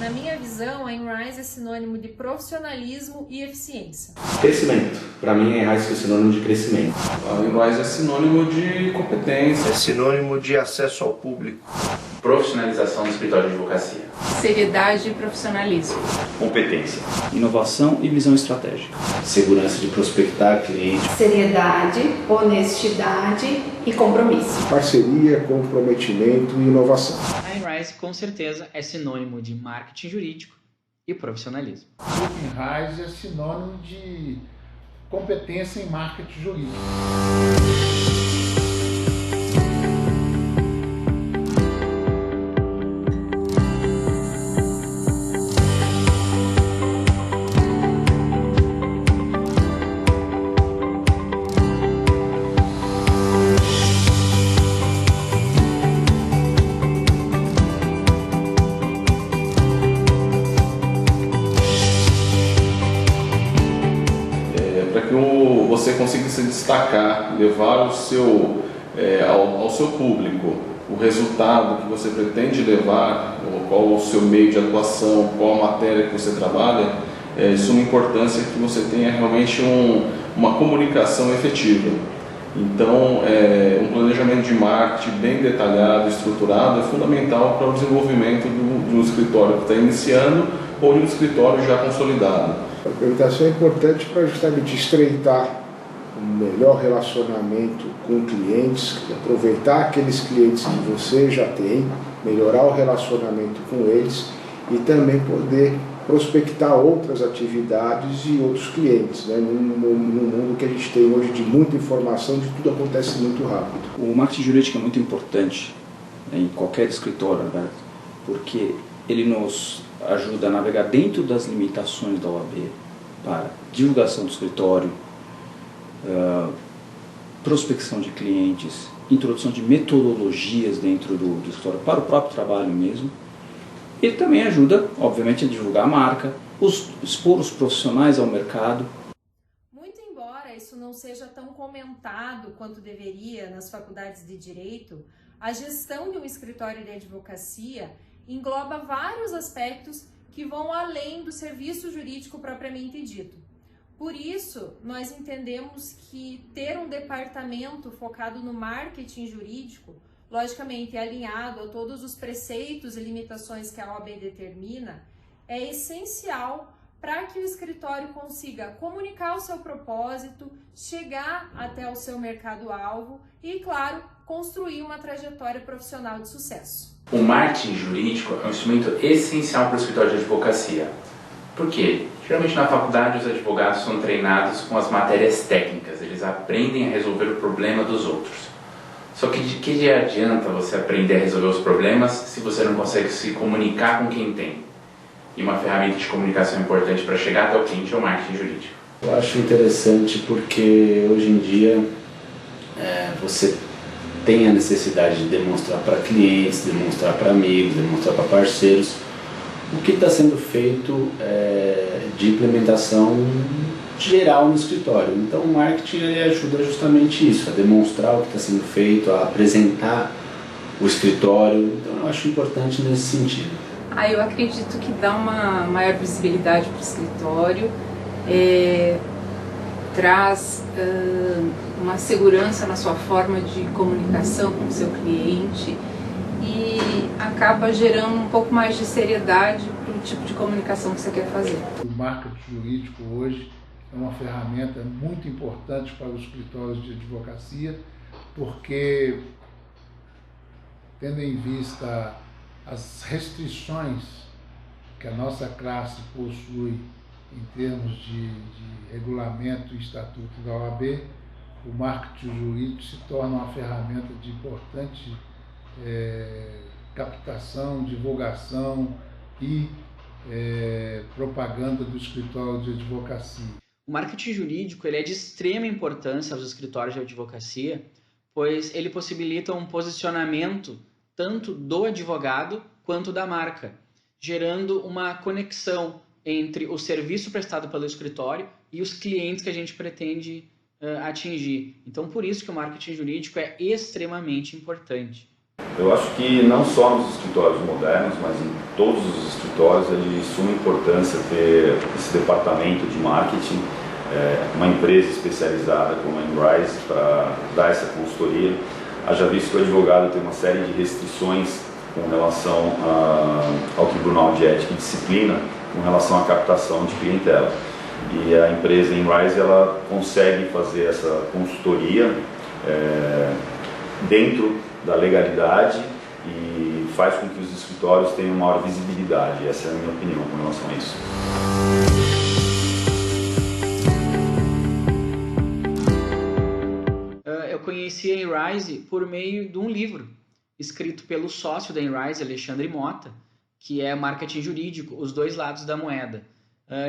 Na minha visão, a Enrise é sinônimo de profissionalismo e eficiência. Crescimento. Para mim, a Enrise é sinônimo de crescimento. A Enrise é sinônimo de competência. É sinônimo de acesso ao público. Profissionalização do escritório de advocacia. Seriedade e profissionalismo. Competência. Inovação e visão estratégica. Segurança de prospectar cliente. Seriedade, honestidade e compromisso. Parceria, comprometimento e inovação. A Enrise, com certeza, é sinônimo de marketing jurídico e profissionalismo. A Enrise é sinônimo de competência em marketing jurídico. Para que você consiga se destacar, levar ao seu público o resultado que você pretende levar, qual o seu meio de atuação, qual a matéria que você trabalha, é de suma importância que você tenha realmente uma comunicação efetiva. Então, um planejamento de marketing bem detalhado, estruturado, é fundamental para o desenvolvimento de um escritório que está iniciando ou de um escritório já consolidado. A implementação é importante para justamente estreitar um melhor relacionamento com clientes, aproveitar aqueles clientes que você já tem, melhorar o relacionamento com eles e também poder prospectar outras atividades e outros clientes, né? Num mundo que a gente tem hoje de muita informação, de tudo acontece muito rápido. O marketing jurídico é muito importante, né, em qualquer escritório, né, porque ele nos ajuda a navegar dentro das limitações da OAB para divulgação do escritório, prospecção de clientes, introdução de metodologias dentro do escritório para o próprio trabalho mesmo. Ele também ajuda, obviamente, a divulgar a marca, expor os profissionais ao mercado. Muito embora isso não seja tão comentado quanto deveria nas faculdades de Direito, a gestão de um escritório de advocacia engloba vários aspectos que vão além do serviço jurídico propriamente dito. Por isso, nós entendemos que ter um departamento focado no marketing jurídico, logicamente alinhado a todos os preceitos e limitações que a OAB determina, é essencial para que o escritório consiga comunicar o seu propósito, chegar até o seu mercado-alvo e, claro, construir uma trajetória profissional de sucesso. O marketing jurídico é um instrumento essencial para o escritório de advocacia. Por quê? Geralmente na faculdade os advogados são treinados com as matérias técnicas, eles aprendem a resolver o problema dos outros. Só que de que adianta você aprender a resolver os problemas se você não consegue se comunicar com quem tem? E uma ferramenta de comunicação importante para chegar até o cliente é o marketing jurídico. Eu acho interessante porque hoje em dia você tem a necessidade de demonstrar para clientes, demonstrar para amigos, demonstrar para parceiros o que está sendo feito de implementação geral no escritório. Então o marketing ele ajuda justamente isso, a demonstrar o que está sendo feito, a apresentar o escritório. Então eu acho importante nesse sentido. Eu acredito que dá uma maior visibilidade para o escritório, traz uma segurança na sua forma de comunicação com o seu cliente e acaba gerando um pouco mais de seriedade para o tipo de comunicação que você quer fazer. O marketing jurídico hoje é uma ferramenta muito importante para os escritórios de advocacia, porque, tendo em vista as restrições que a nossa classe possui em termos de regulamento e estatuto da OAB, o marketing jurídico se torna uma ferramenta de importante captação, divulgação e propaganda do escritório de advocacia. O marketing jurídico ele é de extrema importância aos escritórios de advocacia, pois ele possibilita um posicionamento tanto do advogado quanto da marca, gerando uma conexão entre o serviço prestado pelo escritório e os clientes que a gente pretende atingir. Então, por isso que o marketing jurídico é extremamente importante. Eu acho que não só nos escritórios modernos, mas em todos os escritórios é de suma importância ter esse departamento de marketing, uma empresa especializada como a Enrise para dar essa consultoria. Haja visto que o advogado tem uma série de restrições com relação ao Tribunal de Ética e Disciplina, com relação à captação de clientela. E a empresa Enrise, ela consegue fazer essa consultoria dentro da legalidade e faz com que os escritórios tenham maior visibilidade. Essa é a minha opinião com relação a isso. Eu conheci a Enrise por meio de um livro escrito pelo sócio da Enrise, Alexandre Mota, que é Marketing Jurídico, Os Dois Lados da Moeda.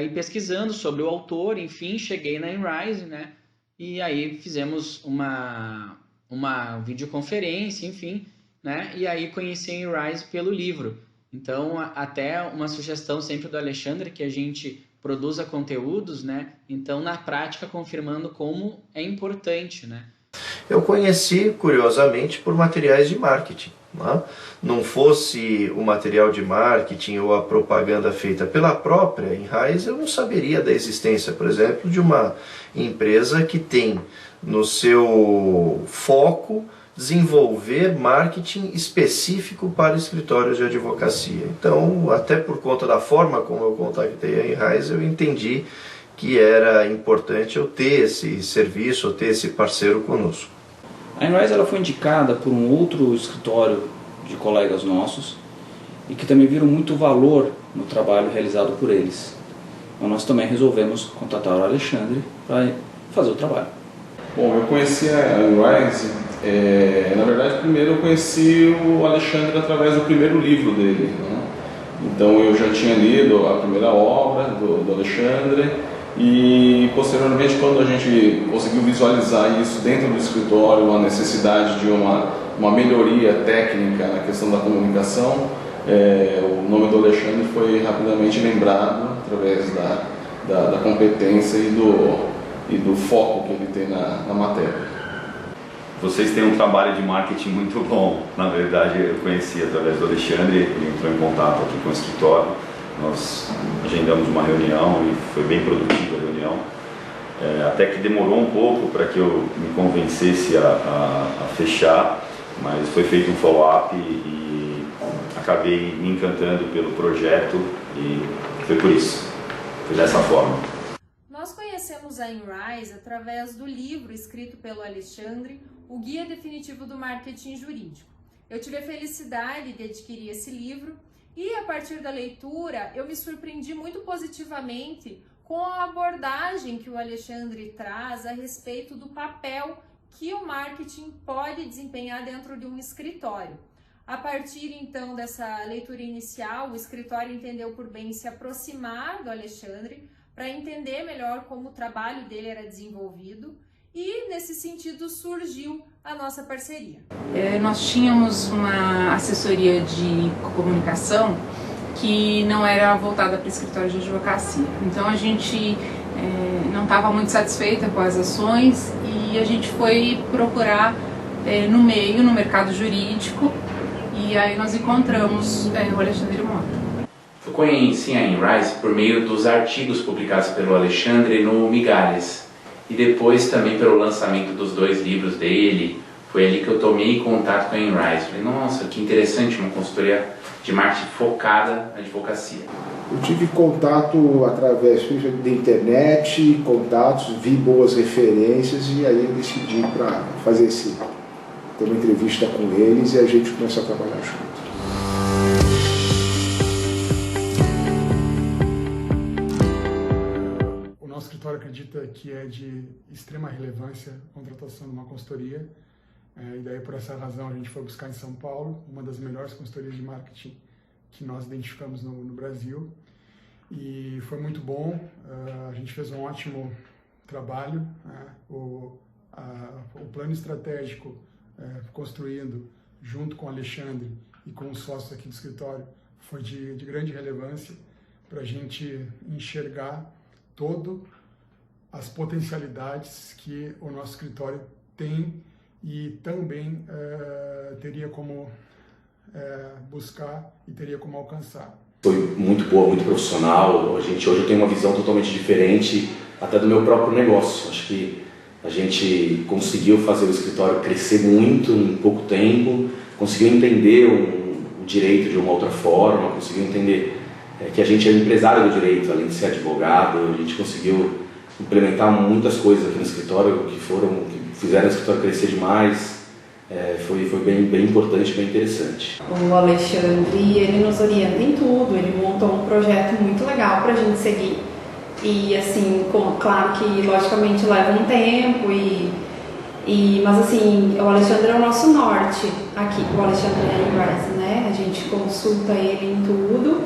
E pesquisando sobre o autor, enfim, cheguei na Enrise, né? E aí fizemos uma videoconferência, enfim, né? E aí conheci a Enrise pelo livro. Então, até uma sugestão sempre do Alexandre, que a gente produza conteúdos, né? Então, na prática, confirmando como é importante, né? Eu conheci, curiosamente, por materiais de marketing. Não fosse o material de marketing ou a propaganda feita pela própria Enrise, eu não saberia da existência, por exemplo, de uma empresa que tem no seu foco desenvolver marketing específico para escritórios de advocacia. Então, até por conta da forma como eu contactei a Enrise, eu entendi que era importante eu ter esse serviço, eu ter esse parceiro conosco. A Enrise ela foi indicada por um outro escritório de colegas nossos e que também viram muito valor no trabalho realizado por eles. Então nós também resolvemos contatar o Alexandre para fazer o trabalho. Bom, eu conheci a Enrise, na verdade primeiro eu conheci o Alexandre através do primeiro livro dele, né? Então eu já tinha lido a primeira obra do Alexandre e posteriormente, quando a gente conseguiu visualizar isso dentro do escritório, a necessidade de uma melhoria técnica na questão da comunicação, o nome do Alexandre foi rapidamente lembrado através da competência e do foco que ele tem na matéria. Vocês têm um trabalho de marketing muito bom. Na verdade, eu conheci através do Alexandre, ele entrou em contato aqui com o escritório, nós agendamos uma reunião e foi bem produtiva a reunião, até que demorou um pouco para que eu me convencesse a fechar, mas foi feito um follow-up e acabei me encantando pelo projeto e foi por isso, foi dessa forma. Nós conhecemos a Enrise através do livro escrito pelo Alexandre, O Guia Definitivo do Marketing Jurídico. Eu tive a felicidade de adquirir esse livro e, a partir da leitura, eu me surpreendi muito positivamente com a abordagem que o Alexandre traz a respeito do papel que o marketing pode desempenhar dentro de um escritório. A partir, então, dessa leitura inicial, o escritório entendeu por bem se aproximar do Alexandre para entender melhor como o trabalho dele era desenvolvido e, nesse sentido, surgiu a nossa parceria. Nós tínhamos uma assessoria de comunicação que não era voltada para o escritório de advocacia. Então a gente não estava muito satisfeita com as ações e a gente foi procurar no mercado jurídico, e aí nós encontramos o Alexandre Mota. Eu conheci a Enrise por meio dos artigos publicados pelo Alexandre no Migalhas e depois também pelo lançamento dos 2 livros dele. Foi ali que eu tomei contato com a Enrise. Falei, nossa, que interessante, uma consultoria de marketing focada na advocacia. Eu tive contato através da internet, contatos, vi boas referências e aí eu decidi para fazer ter uma entrevista com eles e a gente começou a trabalhar junto. O nosso escritório acredita que é de extrema relevância a contratação de uma consultoria. E daí, por essa razão, a gente foi buscar em São Paulo uma das melhores consultorias de marketing que nós identificamos no Brasil. E foi muito bom, a gente fez um ótimo trabalho, o plano estratégico construindo junto com o Alexandre e com os sócios aqui do escritório foi de grande relevância para a gente enxergar todas as potencialidades que o nosso escritório tem e também teria como buscar e teria como alcançar. Foi muito boa, muito profissional. Hoje eu tenho uma visão totalmente diferente até do meu próprio negócio. Acho que a gente conseguiu fazer o escritório crescer muito em pouco tempo, conseguiu entender o direito de uma outra forma, conseguiu entender que a gente é empresário do direito, além de ser advogado. A gente conseguiu implementar muitas coisas aqui no escritório que fizeram o escritório crescer demais. Foi bem importante, bem interessante. O Alexandre, ele nos orienta em tudo, ele montou um projeto muito legal para a gente seguir. E assim, claro que logicamente leva um tempo, mas assim, o Alexandre é o nosso norte aqui, o Alexandre é Inrise, né? A gente consulta ele em tudo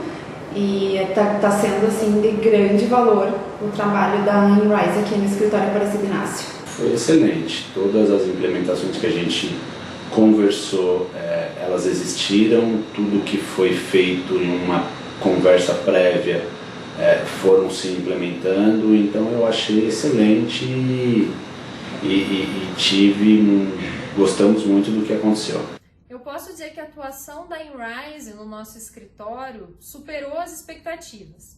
e tá sendo assim de grande valor o trabalho da Inrise aqui no escritório Aparecido Inácio. Foi excelente. Todas as implementações que a gente conversou, elas existiram, tudo que foi feito em uma conversa prévia foram se implementando, então eu achei excelente gostamos muito do que aconteceu. Eu posso dizer que a atuação da Inrise no nosso escritório superou as expectativas.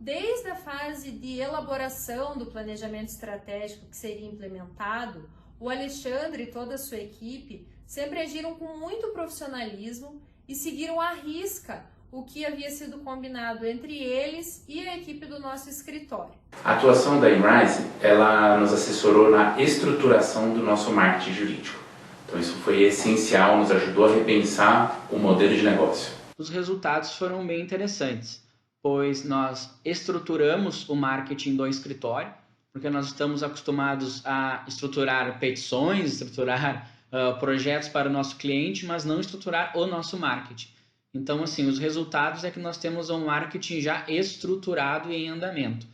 Desde a fase de elaboração do planejamento estratégico que seria implementado, o Alexandre e toda a sua equipe sempre agiram com muito profissionalismo e seguiram à risca o que havia sido combinado entre eles e a equipe do nosso escritório. A atuação da Inrise, ela nos assessorou na estruturação do nosso marketing jurídico. Então isso foi essencial, nos ajudou a repensar o modelo de negócio. Os resultados foram bem interessantes, pois nós estruturamos o marketing do escritório, porque nós estamos acostumados a estruturar petições, estruturar projetos para o nosso cliente, mas não estruturar o nosso marketing. Então, assim, os resultados é que nós temos um marketing já estruturado e em andamento.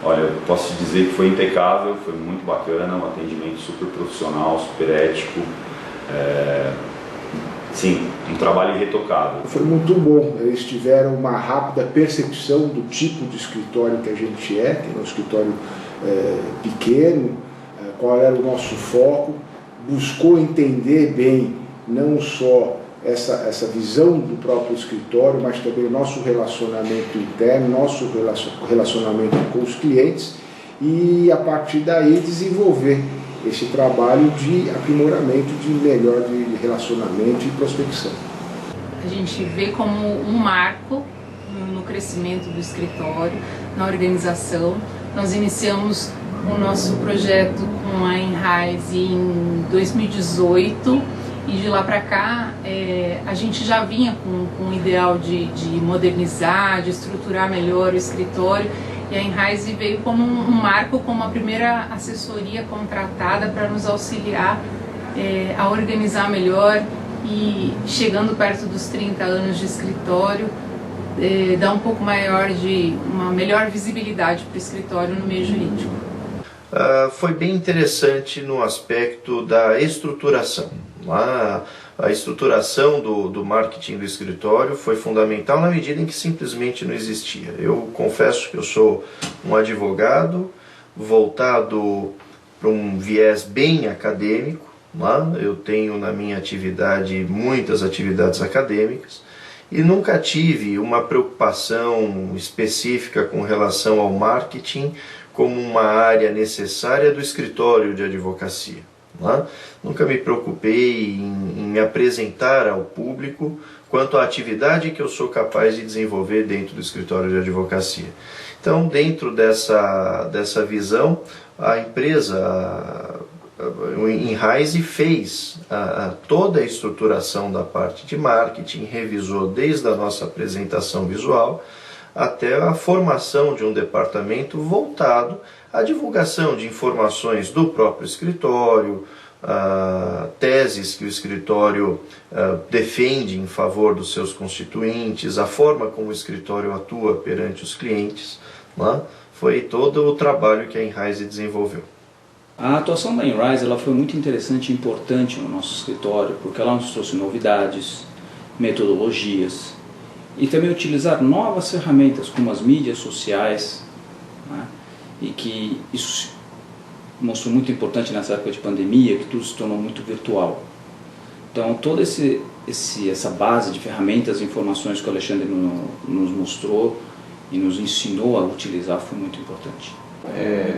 Olha, eu posso te dizer que foi impecável, foi muito bacana, um atendimento super profissional, super ético, sim, um trabalho irretocável. Foi muito bom, eles tiveram uma rápida percepção do tipo de escritório que a gente que é um escritório pequeno, qual era o nosso foco, buscou entender bem não só essa visão do próprio escritório, mas também o nosso relacionamento interno, nosso relacionamento com os clientes e a partir daí desenvolver esse trabalho de aprimoramento, de relacionamento e prospecção. A gente vê como um marco no crescimento do escritório, na organização. Nós iniciamos o nosso projeto com a Inrise em 2018 e de lá para cá a gente já vinha com o ideal de modernizar, de estruturar melhor o escritório, e a Inrise veio como um marco, como a primeira assessoria contratada para nos auxiliar a organizar melhor e, chegando perto dos 30 anos de escritório, dar um pouco uma melhor visibilidade para o escritório no meio jurídico. Foi bem interessante no aspecto da estruturação. A estruturação do marketing do escritório foi fundamental na medida em que simplesmente não existia. Eu confesso que eu sou um advogado voltado para um viés bem acadêmico. Eu tenho na minha atividade muitas atividades acadêmicas e nunca tive uma preocupação específica com relação ao marketing como uma área necessária do escritório de advocacia. Nunca me preocupei em me apresentar ao público quanto à atividade que eu sou capaz de desenvolver dentro do escritório de advocacia. Então, dentro dessa visão, a empresa Inrise fez toda a estruturação da parte de marketing, revisou desde a nossa apresentação visual até a formação de um departamento voltado à divulgação de informações do próprio escritório, teses que o escritório defende em favor dos seus constituintes, a forma como o escritório atua perante os clientes. Foi todo o trabalho que a Inrise desenvolveu. A atuação da Inrise foi muito interessante e importante no nosso escritório, porque ela nos trouxe novidades, metodologias, e também utilizar novas ferramentas como as mídias sociais, e que isso mostrou muito importante nessa época de pandemia, que tudo se tornou muito virtual. Então, toda essa base de ferramentas e informações que o Alexandre nos mostrou e nos ensinou a utilizar foi muito importante.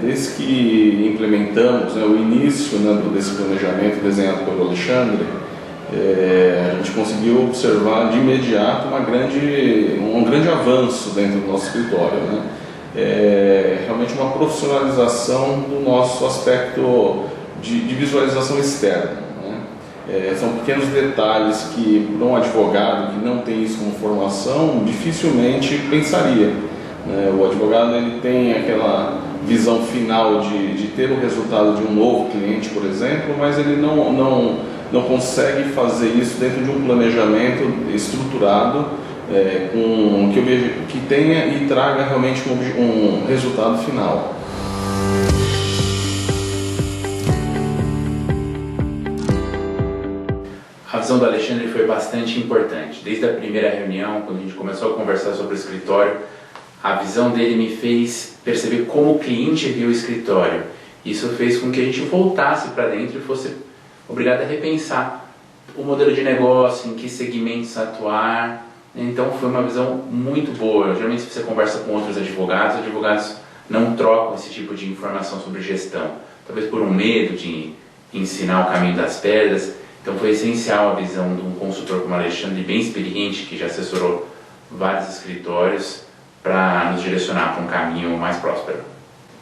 Desde que implementamos o início desse planejamento desenhado pelo Alexandre, a gente conseguiu observar de imediato um grande avanço dentro do nosso escritório, né? Realmente uma profissionalização do nosso aspecto de visualização externa, né? São pequenos detalhes que para um advogado que não tem isso como formação dificilmente pensaria, né? O advogado ele tem aquela visão final de ter o resultado de um novo cliente, por exemplo, mas ele não consegue fazer isso dentro de um planejamento estruturado, que tenha e traga realmente um resultado final. A visão do Alexandre foi bastante importante. Desde a primeira reunião, quando a gente começou a conversar sobre o escritório, a visão dele me fez perceber como o cliente viu o escritório. Isso fez com que a gente voltasse para dentro e fosse obrigado a repensar o modelo de negócio, em que segmentos atuar. Então foi uma visão muito boa. Geralmente se você conversa com outros advogados, os advogados não trocam esse tipo de informação sobre gestão. Talvez por um medo de ensinar o caminho das pedras. Então foi essencial a visão de um consultor como o Alexandre, bem experiente, que já assessorou vários escritórios, para nos direcionar para um caminho mais próspero.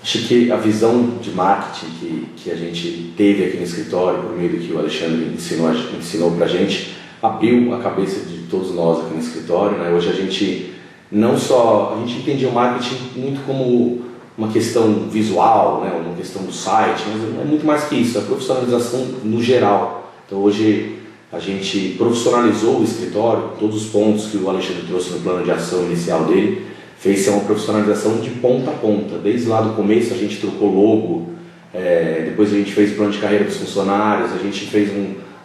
Acho que a visão de marketing que a gente teve aqui no escritório, por meio do que o Alexandre ensinou para a gente, abriu a cabeça de todos nós aqui no escritório, né? Hoje a gente entendia o marketing muito como uma questão visual, né? Uma questão do site, mas é muito mais que isso, é a profissionalização no geral. Então hoje a gente profissionalizou o escritório, todos os pontos que o Alexandre trouxe no plano de ação inicial dele, fez uma profissionalização de ponta a ponta. Desde lá do começo a gente trocou logo, depois a gente fez o plano de carreira dos funcionários, a gente fez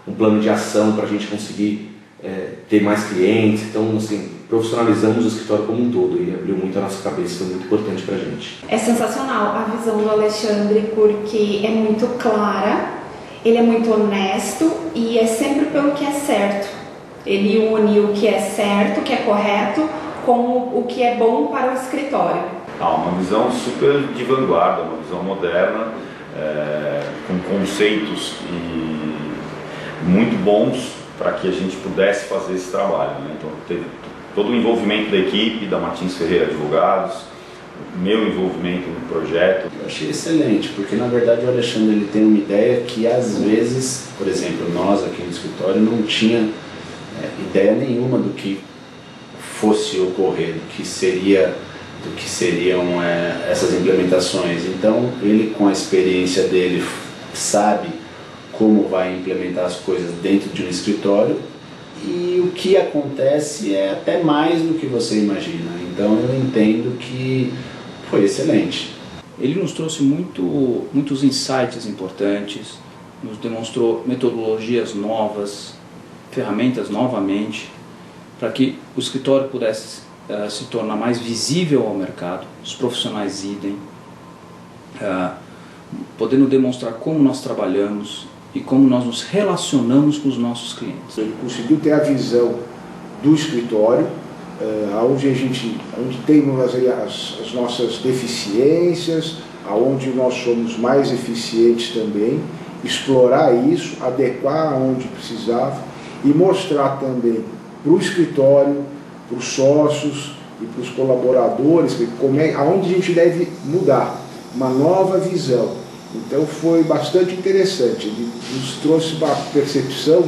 um plano de ação para a gente conseguir ter mais clientes. Então, assim, profissionalizamos o escritório como um todo e abriu muito a nossa cabeça, foi muito importante para a gente. É sensacional a visão do Alexandre, porque é muito clara, ele é muito honesto e é sempre pelo que é certo. Ele une o que é certo, o que é correto, com o que é bom para o escritório. Uma visão super de vanguarda, uma visão moderna, com conceitos muito bons para que a gente pudesse fazer esse trabalho, né? Então teve todo o envolvimento da equipe, da Martins Ferreira Advogados, meu envolvimento no projeto. Eu achei excelente, porque na verdade o Alexandre ele tem uma ideia que às vezes, por exemplo, nós aqui no escritório não tinha ideia nenhuma do que fosse ocorrer, do que seriam essas implementações. Então ele, com a experiência dele, sabe como vai implementar as coisas dentro de um escritório, e o que acontece é até mais do que você imagina. Então eu entendo que foi excelente. Ele nos trouxe muitos insights importantes, nos demonstrou metodologias novas, ferramentas novamente, para que o escritório pudesse se tornar mais visível ao mercado, os profissionais idem, podendo demonstrar como nós trabalhamos e como nós nos relacionamos com os nossos clientes. Ele conseguiu ter a visão do escritório, onde temos as nossas deficiências, aonde nós somos mais eficientes também, explorar isso, adequar aonde precisava e mostrar também para o escritório, para os sócios e para os colaboradores, aonde a gente deve mudar, uma nova visão. Então foi bastante interessante, ele nos trouxe uma percepção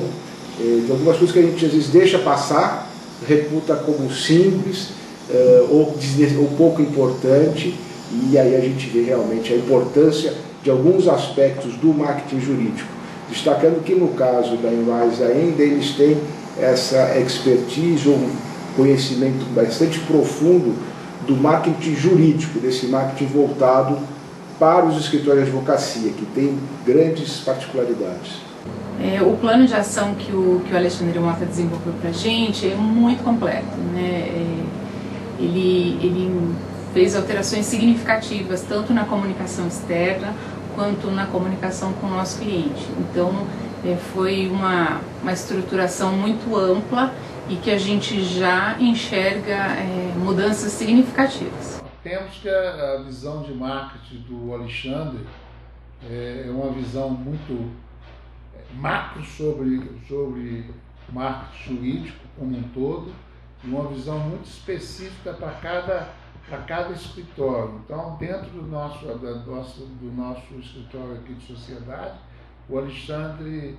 de algumas coisas que a gente às vezes deixa passar, reputa como simples ou pouco importante, e aí a gente vê realmente a importância de alguns aspectos do marketing jurídico, destacando que no caso da Inrise ainda eles têm essa expertise ou conhecimento bastante profundo do marketing jurídico, desse marketing voltado para os escritórios de advocacia, que tem grandes particularidades. O plano de ação que o Alexandre Mota desenvolveu para a gente é muito completo, né? Ele fez alterações significativas tanto na comunicação externa quanto na comunicação com o nosso cliente. Então, foi uma estruturação muito ampla e que a gente já enxerga mudanças significativas. Temos que a visão de marketing do Alexandre é uma visão muito macro sobre marketing jurídico como um todo, e uma visão muito específica para cada escritório. Então, dentro do nosso escritório aqui de sociedade, o Alexandre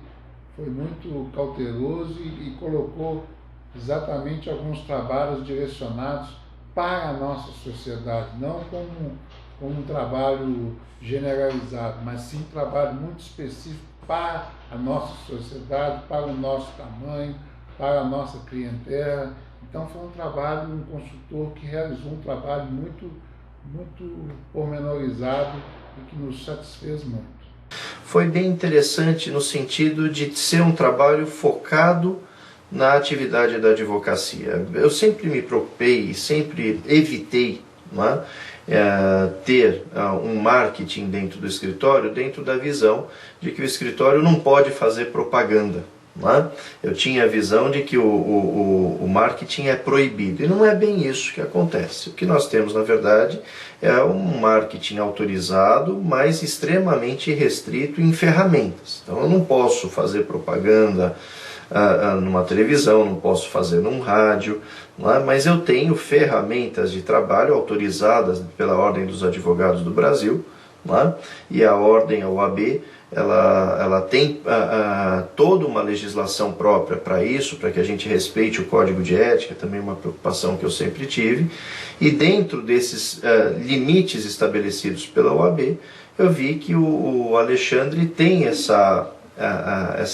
foi muito cauteloso e colocou exatamente alguns trabalhos direcionados para a nossa sociedade, não como um trabalho generalizado, mas sim um trabalho muito específico para a nossa sociedade, para o nosso tamanho, para a nossa clientela. Então foi um trabalho, um consultor que realizou um trabalho muito pormenorizado e que nos satisfez muito. Foi bem interessante no sentido de ser um trabalho focado na atividade da advocacia. Eu sempre me preocupei e sempre evitei ter um marketing dentro do escritório, dentro da visão de que o escritório não pode fazer propaganda. Eu tinha a visão de que o marketing é proibido, e não é bem isso que acontece. O que nós temos, na verdade, é um marketing autorizado, mas extremamente restrito em ferramentas. Então eu não posso fazer propaganda numa televisão, não posso fazer num rádio, mas eu tenho ferramentas de trabalho autorizadas pela Ordem dos Advogados do Brasil, e a Ordem, a OAB, ela tem toda uma legislação própria para isso, para que a gente respeite o código de ética, também uma preocupação que eu sempre tive, e dentro desses limites estabelecidos pela OAB, eu vi que o Alexandre tem essa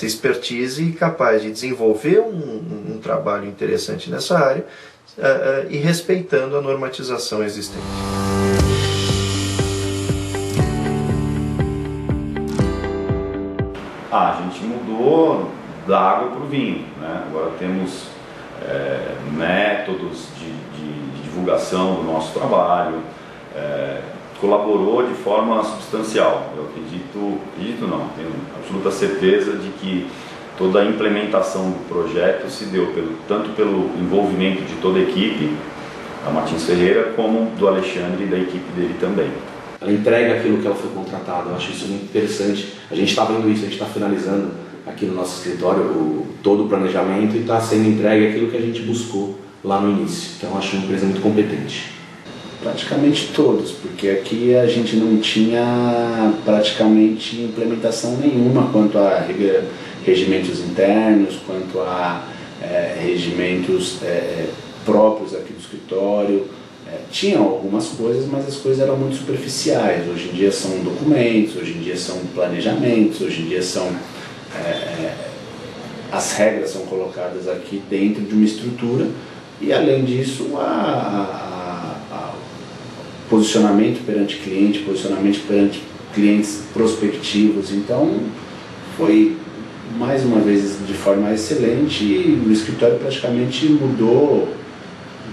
expertise capaz de desenvolver um trabalho interessante nessa área e respeitando a normatização existente. A gente mudou da água para o vinho, né? Agora temos métodos de divulgação do nosso trabalho, colaborou de forma substancial. Eu acredito não, tenho absoluta certeza de que toda a implementação do projeto se deu tanto pelo envolvimento de toda a equipe, a Martins Ferreira, como do Alexandre e da equipe dele também. Ela entrega aquilo que ela foi contratada, eu acho isso muito interessante. A gente está vendo isso, a gente está finalizando aqui no nosso escritório todo o planejamento e está sendo entregue aquilo que a gente buscou lá no início. Então eu acho uma empresa muito competente. Praticamente todos, porque aqui a gente não tinha praticamente implementação nenhuma quanto a regimentos internos, quanto a regimentos próprios aqui do escritório. Tinham algumas coisas, mas as coisas eram muito superficiais. Hoje em dia são documentos, hoje em dia são planejamentos, hoje em dia são as regras são colocadas aqui dentro de uma estrutura, e além disso posicionamento perante cliente, posicionamento perante clientes prospectivos. Então foi mais uma vez de forma excelente, e o escritório praticamente mudou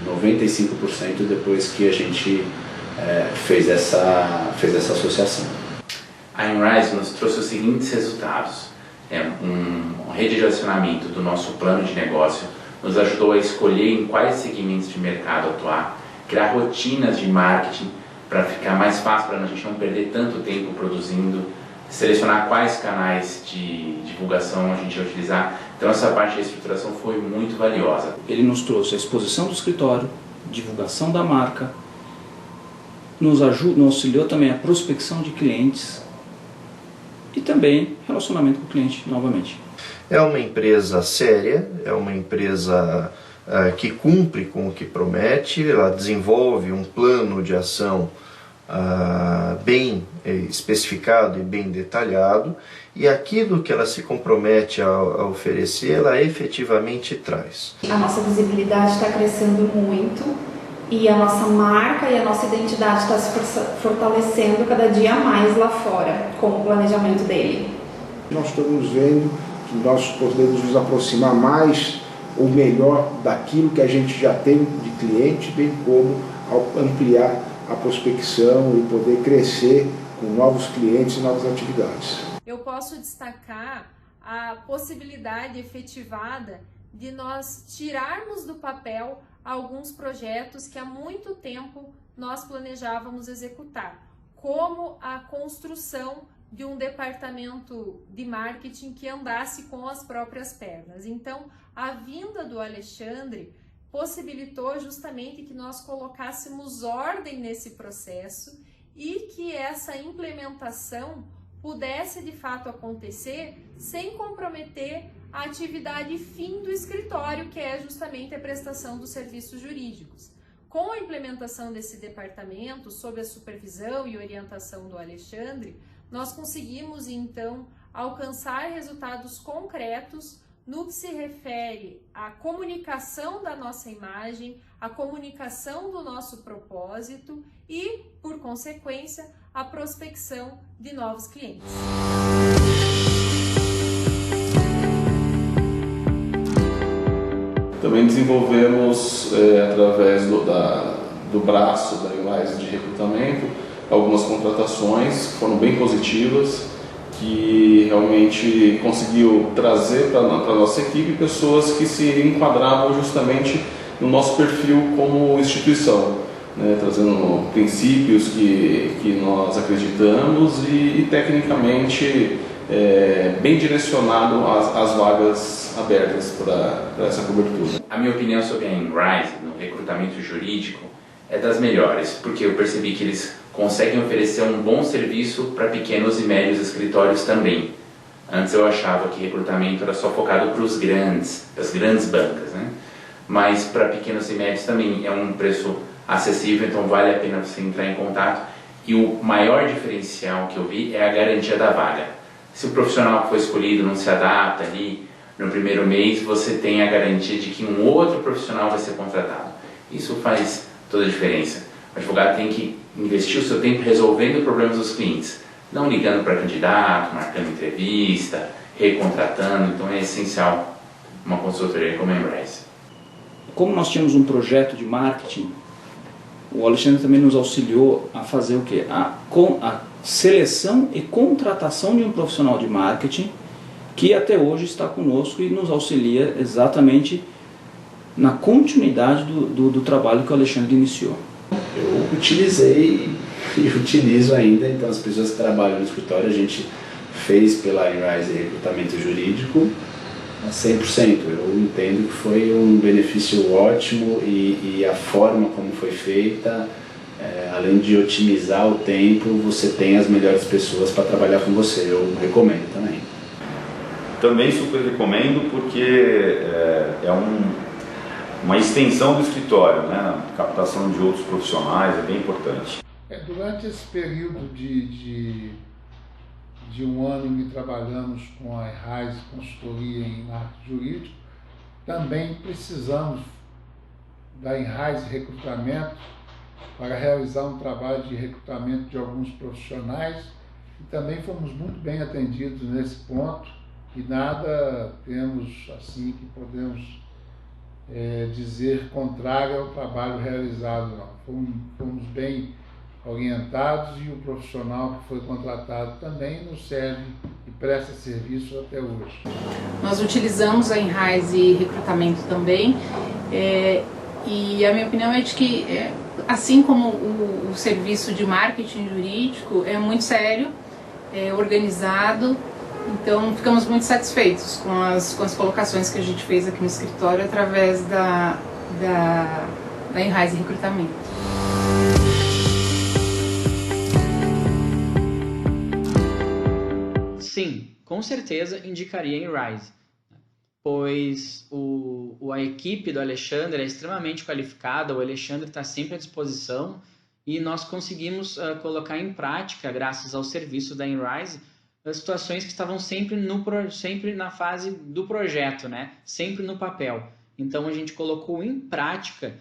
95% depois que a gente fez essa associação. A Enrise nos trouxe os seguintes resultados. Um redirecionamento do nosso plano de negócio, nos ajudou a escolher em quais segmentos de mercado atuar, criar rotinas de marketing para ficar mais fácil, para a gente não perder tanto tempo produzindo, selecionar quais canais de divulgação a gente ia utilizar. Então essa parte da estruturação foi muito valiosa. Ele nos trouxe a exposição do escritório, divulgação da marca, nos auxiliou também a prospecção de clientes e também relacionamento com o cliente novamente. É uma empresa séria, é uma empresa que cumpre com o que promete, ela desenvolve um plano de ação bem especificado e bem detalhado, e aquilo que ela se compromete a oferecer, ela efetivamente traz. A nossa visibilidade está crescendo muito, e a nossa marca e a nossa identidade está se fortalecendo cada dia mais lá fora, com o planejamento dele. Nós estamos vendo que nós podemos nos aproximar mais ou melhor daquilo que a gente já tem de cliente, bem como ampliar a prospecção e poder crescer com novos clientes e novas atividades. Eu posso destacar a possibilidade efetivada de nós tirarmos do papel alguns projetos que há muito tempo nós planejávamos executar, como a construção de um departamento de marketing que andasse com as próprias pernas. Então, a vinda do Alexandre possibilitou justamente que nós colocássemos ordem nesse processo e que essa implementação pudesse de fato acontecer sem comprometer a atividade fim do escritório, que é justamente a prestação dos serviços jurídicos. Com a implementação desse departamento, sob a supervisão e orientação do Alexandre, nós conseguimos então alcançar resultados concretos no que se refere à comunicação da nossa imagem, à comunicação do nosso propósito e, por consequência, a prospecção de novos clientes. Também desenvolvemos, através do braço da Inrise de recrutamento, algumas contratações que foram bem positivas, que realmente conseguiu trazer para a nossa equipe pessoas que se enquadravam justamente no nosso perfil como instituição, né, trazendo princípios que nós acreditamos e tecnicamente bem direcionado às vagas abertas para essa cobertura. A minha opinião sobre a Inrise no recrutamento jurídico é das melhores, porque eu percebi que eles conseguem oferecer um bom serviço para pequenos e médios escritórios também. Antes eu achava que recrutamento era só focado para os grandes, as grandes bancas, né? Mas para pequenos e médios também é um preço acessível, então vale a pena você entrar em contato. E o maior diferencial que eu vi é a garantia da vaga. Se o profissional que foi escolhido não se adapta ali no primeiro mês, você tem a garantia de que um outro profissional vai ser contratado. Isso faz toda a diferença. O advogado tem que investir o seu tempo resolvendo problemas dos clientes, não ligando para candidato, marcando entrevista, recontratando. Então é essencial uma consultoria como a Inrise. Como nós tínhamos um projeto de marketing, o Alexandre também nos auxiliou a fazer o quê? A seleção e contratação de um profissional de marketing que até hoje está conosco e nos auxilia exatamente na continuidade do trabalho que o Alexandre iniciou. Eu utilizei e utilizo ainda, então as pessoas que trabalham no escritório, a gente fez pela Inrise recrutamento jurídico a 100%. Eu entendo que foi um benefício ótimo e a forma como foi feita, além de otimizar o tempo, você tem as melhores pessoas para trabalhar com você. Eu recomendo também. Também super recomendo porque é uma extensão do escritório, né? A captação de outros profissionais é bem importante. Durante esse período de um ano em que trabalhamos com a Inrise Consultoria em Marketing Jurídico, também precisamos da Inrise Recrutamento para realizar um trabalho de recrutamento de alguns profissionais e também fomos muito bem atendidos nesse ponto e nada temos assim que podemos dizer contrário ao trabalho realizado, não. Fomos bem orientados e o profissional que foi contratado também nos serve e presta serviço até hoje. Nós utilizamos a Inrise Recrutamento também e a minha opinião é de que, assim como o serviço de marketing jurídico, é muito sério, organizado. Então, ficamos muito satisfeitos com as colocações que a gente fez aqui no escritório através da Inrise Recrutamento. Sim, com certeza indicaria a Inrise, pois a equipe do Alexandre é extremamente qualificada, o Alexandre está sempre à disposição e nós conseguimos colocar em prática, graças ao serviço da Inrise, as situações que estavam sempre na fase do projeto, né? Sempre no papel. Então a gente colocou em prática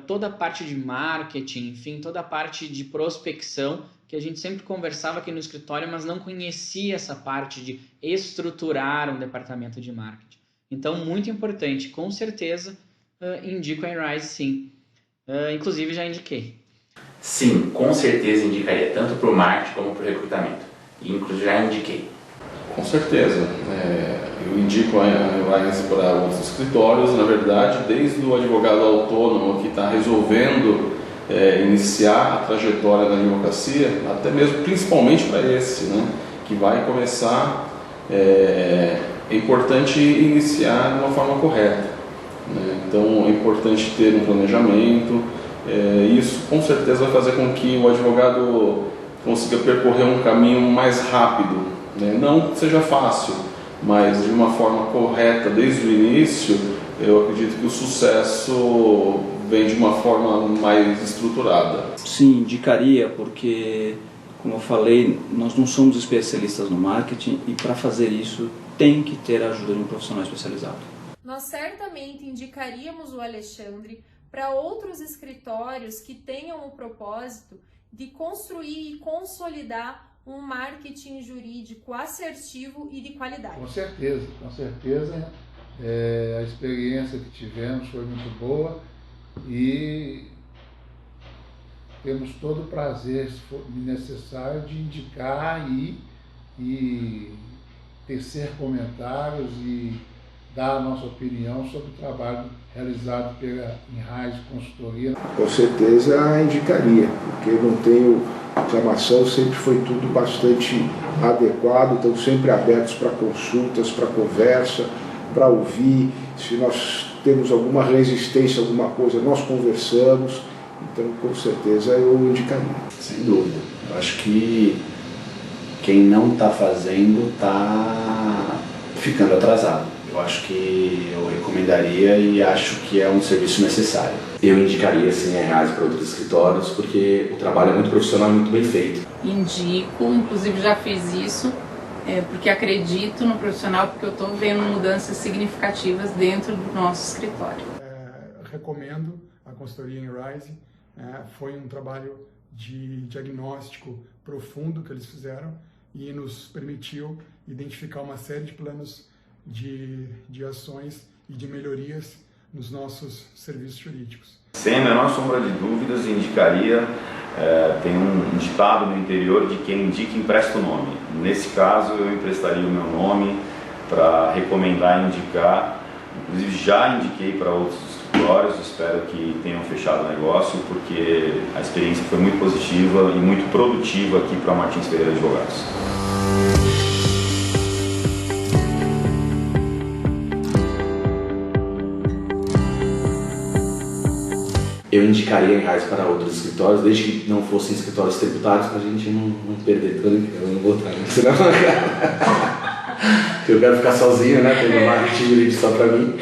toda a parte de marketing, enfim, toda a parte de prospecção que a gente sempre conversava aqui no escritório, mas não conhecia essa parte de estruturar um departamento de marketing. Então, muito importante, com certeza indico a Inrise sim. Inclusive já indiquei. Sim, com certeza indicaria, tanto para o marketing como para o recrutamento. Inclusive já indiquei. Com certeza. Eu indico a Enrise para outros escritórios, na verdade, desde o advogado autônomo que está resolvendo iniciar a trajetória da advocacia, até mesmo principalmente para esse, né, que vai começar, é importante iniciar de uma forma correta, né? Então é importante ter um planejamento, isso com certeza vai fazer com que o advogado consiga percorrer um caminho mais rápido, né? Não que seja fácil, mas de uma forma correta desde o início, eu acredito que o sucesso vem de uma forma mais estruturada. Sim, indicaria, porque, como eu falei, nós não somos especialistas no marketing e para fazer isso tem que ter a ajuda de um profissional especializado. Nós certamente indicaríamos o Alexandre para outros escritórios que tenham o propósito de construir e consolidar um marketing jurídico assertivo e de qualidade. Com certeza, com certeza. A experiência que tivemos foi muito boa e temos todo o prazer, se for necessário, de indicar e tecer comentários e dar a nossa opinião sobre o trabalho realizado pela Enrise Consultoria. Com certeza indicaria, porque não tenho reclamação, sempre foi tudo bastante adequado, estão sempre abertos para consultas, para conversa, para ouvir. Se nós temos alguma resistência, alguma coisa, nós conversamos, então com certeza eu indicaria. Sem dúvida. Eu acho que quem não está fazendo está ficando atrasado. Eu acho que eu recomendaria e acho que é um serviço necessário. Eu indicaria sim a Enrise para outros escritórios, porque o trabalho é muito profissional e muito bem feito. Indico, inclusive já fiz isso, porque acredito no profissional, porque eu estou vendo mudanças significativas dentro do nosso escritório. Recomendo a consultoria Enrise, foi um trabalho de diagnóstico profundo que eles fizeram e nos permitiu identificar uma série de planos de ações e de melhorias nos nossos serviços jurídicos. Sem a menor sombra de dúvidas, indicaria, tem um ditado no interior de quem indica empresta o nome. Nesse caso, eu emprestaria o meu nome para recomendar e indicar. Inclusive, já indiquei para outros escritórios, espero que tenham fechado o negócio, porque a experiência foi muito positiva e muito produtiva aqui para Martins Pereira Advogados. Eu indicaria a Enrise para outros escritórios, desde que não fossem escritórios tributários, para a gente não perder tudo. Eu não vou estar, senão eu quero ficar sozinho, né? Ter uma marketing jurídico só para mim.